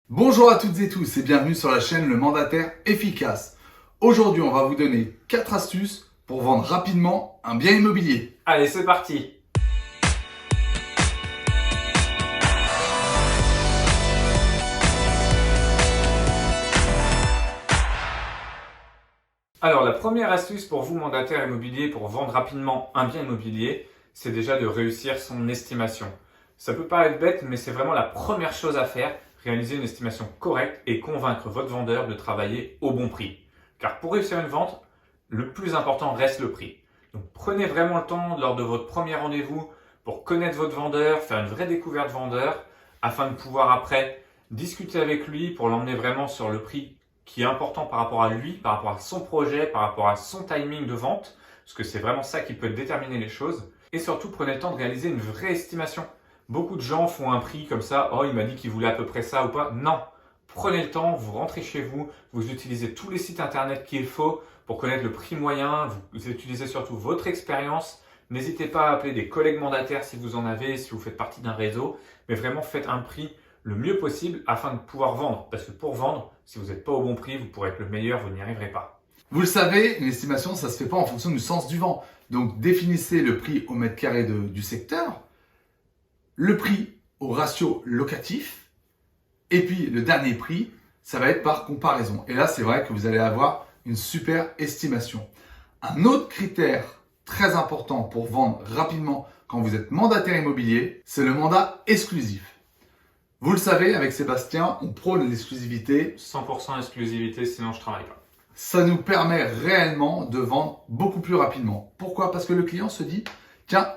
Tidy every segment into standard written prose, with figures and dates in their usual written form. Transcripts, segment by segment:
Bonjour à toutes et tous et bienvenue sur la chaîne Le Mandataire Efficace. Aujourd'hui, on va vous donner 4 astuces pour vendre rapidement un bien immobilier. Allez, c'est parti! Alors, la première astuce pour vous, mandataire immobilier, pour vendre rapidement un bien immobilier, c'est déjà de réussir son estimation. Ça peut paraître bête, mais c'est vraiment la première chose à faire, réaliser une estimation correcte et convaincre votre vendeur de travailler au bon prix. Car pour réussir une vente, le plus important reste le prix. Donc prenez vraiment le temps lors de votre premier rendez-vous pour connaître votre vendeur, faire une vraie découverte vendeur, afin de pouvoir après discuter avec lui pour l'emmener vraiment sur le prix qui est important par rapport à lui, par rapport à son projet, par rapport à son timing de vente, parce que c'est vraiment ça qui peut déterminer les choses. Et surtout, prenez le temps de réaliser une vraie estimation. Beaucoup de gens font un prix comme ça, oh il m'a dit qu'il voulait à peu près ça ou pas. Non, prenez le temps, vous rentrez chez vous, vous utilisez tous les sites internet qu'il faut pour connaître le prix moyen, vous utilisez surtout votre expérience. N'hésitez pas à appeler des collègues mandataires si vous en avez, si vous faites partie d'un réseau, mais vraiment faites un prix le mieux possible afin de pouvoir vendre. Parce que pour vendre, si vous n'êtes pas au bon prix, vous pourrez être le meilleur, vous n'y arriverez pas. Vous le savez, une estimation, ça ne se fait pas en fonction du sens du vent. Donc définissez le prix au mètre carré du secteur, le prix au ratio locatif, et puis le dernier prix, ça va être par comparaison. Et là, c'est vrai que vous allez avoir une super estimation. Un autre critère très important pour vendre rapidement quand vous êtes mandataire immobilier, c'est le mandat exclusif. Vous le savez, avec Sébastien, on prône l'exclusivité. 100% exclusivité, sinon je ne travaille pas. Ça nous permet réellement de vendre beaucoup plus rapidement. Pourquoi? Parce que le client se dit, tiens,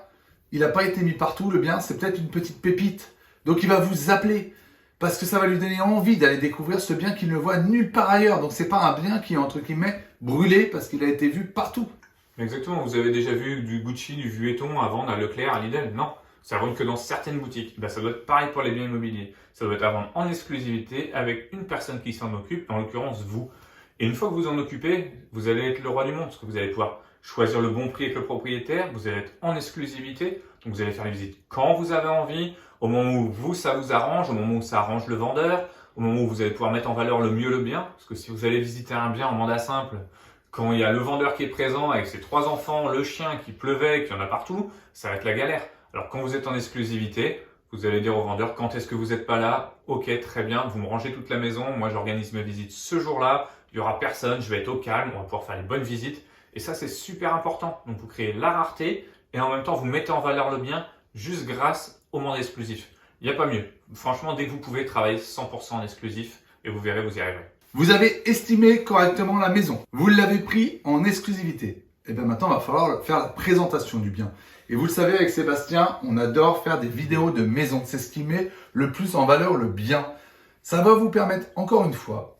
il n'a pas été mis partout, le bien, c'est peut-être une petite pépite. Donc il va vous appeler parce que ça va lui donner envie d'aller découvrir ce bien qu'il ne voit nulle part ailleurs. Donc c'est pas un bien qui est entre guillemets brûlé parce qu'il a été vu partout. Exactement, vous avez déjà vu du Gucci, du Vuitton à vendre à Leclerc, à Lidl? Non, ça vend que dans certaines boutiques. Ça doit être pareil pour les biens immobiliers. Ça doit être à vendre en exclusivité avec une personne qui s'en occupe, en l'occurrence vous. Et une fois que vous en occupez, vous allez être le roi du monde, parce que vous allez pouvoir choisir le bon prix avec le propriétaire, vous allez être en exclusivité, donc vous allez faire les visites quand vous avez envie, au moment où vous, ça vous arrange, au moment où ça arrange le vendeur, au moment où vous allez pouvoir mettre en valeur le mieux le bien, parce que si vous allez visiter un bien en mandat simple, quand il y a le vendeur qui est présent avec ses 3 enfants, le chien qui pleuvait, qu'il y en a partout, ça va être la galère. Alors quand vous êtes en exclusivité, vous allez dire au vendeur quand est-ce que vous n'êtes pas là, ok très bien, vous me rangez toute la maison, moi j'organise mes visites ce jour-là, il n'y aura personne, je vais être au calme, on va pouvoir faire les bonnes visites. Et ça c'est super important, donc vous créez la rareté et en même temps vous mettez en valeur le bien juste grâce au mandat exclusif. Il n'y a pas mieux. Franchement, dès que vous pouvez travailler 100% en exclusif et vous verrez, vous y arriverez. Vous avez estimé correctement la maison. Vous l'avez pris en exclusivité. Et bien maintenant, il va falloir faire la présentation du bien. Et vous le savez, avec Sébastien, on adore faire des vidéos de maison. C'est ce qui met le plus en valeur le bien. Ça va vous permettre, encore une fois,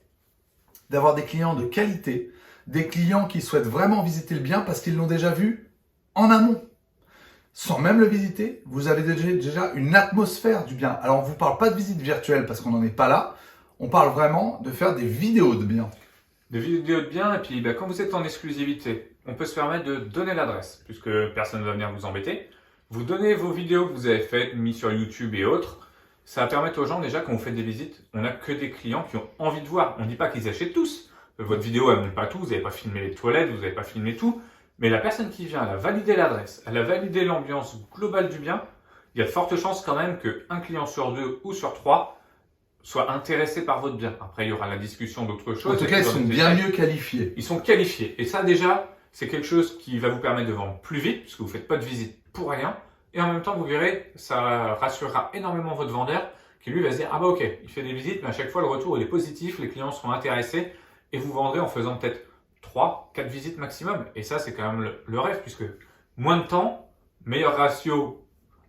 d'avoir des clients de qualité, des clients qui souhaitent vraiment visiter le bien parce qu'ils l'ont déjà vu en amont. Sans même le visiter, vous avez déjà une atmosphère du bien. Alors, on ne vous parle pas de visite virtuelle parce qu'on n'en est pas là. On parle vraiment de faire des vidéos de bien. Des vidéos de bien, et puis quand vous êtes en exclusivité, on peut se permettre de donner l'adresse, puisque personne ne va venir vous embêter. Vous donnez vos vidéos que vous avez faites, mises sur YouTube et autres. Ça va permettre aux gens, déjà, quand vous faites des visites, on n'a que des clients qui ont envie de voir. On ne dit pas qu'ils achètent tous. Votre vidéo, elle ne montre pas tout, vous n'avez pas filmé les toilettes, vous n'avez pas filmé tout. Mais la personne qui vient, elle a validé l'adresse, elle a validé l'ambiance globale du bien. Il y a de fortes chances quand même qu'un client sur 2 ou sur 3 soit intéressé par votre bien. Après, il y aura la discussion d'autres choses. En tout cas, ils sont bien mieux qualifiés. Ils sont qualifiés. Et ça, déjà, c'est quelque chose qui va vous permettre de vendre plus vite, puisque vous ne faites pas de visite pour rien. Et en même temps, vous verrez, ça rassurera énormément votre vendeur, qui lui va se dire, ah bah ok, il fait des visites, mais à chaque fois, le retour il est positif, les clients seront intéressés, et vous vendrez en faisant peut-être 3, 4 visites maximum. Et ça, c'est quand même le rêve, puisque moins de temps, meilleur ratio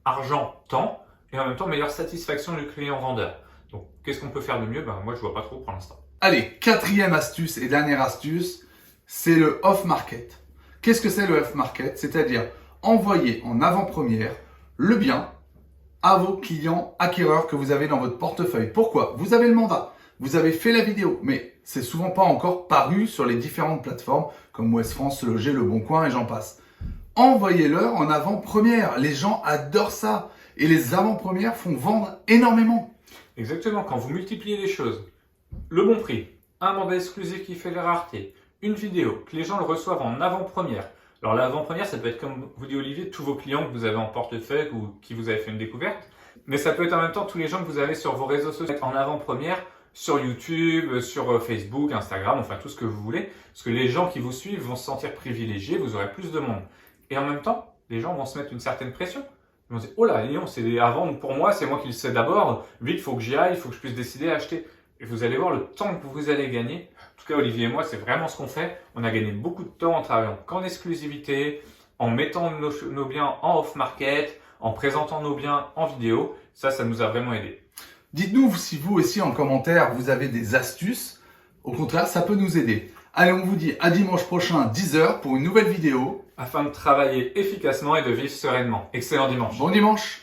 argent-temps, et en même temps, meilleure satisfaction du client-vendeur. Donc, qu'est-ce qu'on peut faire de mieux? Moi, je vois pas trop pour l'instant. Allez, quatrième astuce et dernière astuce, c'est le off-market. Qu'est-ce que c'est le off-market? C'est-à-dire envoyer en avant-première le bien à vos clients acquéreurs que vous avez dans votre portefeuille. Pourquoi? Vous avez le mandat, vous avez fait la vidéo, mais c'est souvent pas encore paru sur les différentes plateformes comme Ouest France, Se Loger, Le Bon Coin et j'en passe. Envoyez-leur en avant-première. Les gens adorent ça et les avant-premières font vendre énormément. Exactement, quand vous multipliez les choses, le bon prix, un mandat exclusif qui fait les raretés, une vidéo, que les gens le reçoivent en avant-première. Alors l'avant-première, ça peut être comme vous dit Olivier, tous vos clients que vous avez en portefeuille ou qui vous avez fait une découverte. Mais ça peut être en même temps tous les gens que vous avez sur vos réseaux sociaux en avant-première, sur YouTube, sur Facebook, Instagram, enfin tout ce que vous voulez. Parce que les gens qui vous suivent vont se sentir privilégiés, vous aurez plus de monde. Et en même temps, les gens vont se mettre une certaine pression. Ils vont se dire, oh là, Léon, c'est avant pour moi, c'est moi qui le sais d'abord. Vite, il faut que j'y aille, il faut que je puisse décider à acheter. Et vous allez voir le temps que vous allez gagner. En tout cas, Olivier et moi, c'est vraiment ce qu'on fait. On a gagné beaucoup de temps en travaillant qu'en exclusivité, en mettant nos biens en off-market, en présentant nos biens en vidéo. Ça nous a vraiment aidé. Dites-nous si vous aussi en commentaire, vous avez des astuces. Au contraire, ça peut nous aider. Allez, on vous dit à dimanche prochain, 10h, pour une nouvelle vidéo. Afin de travailler efficacement et de vivre sereinement. Excellent dimanche. Bon dimanche!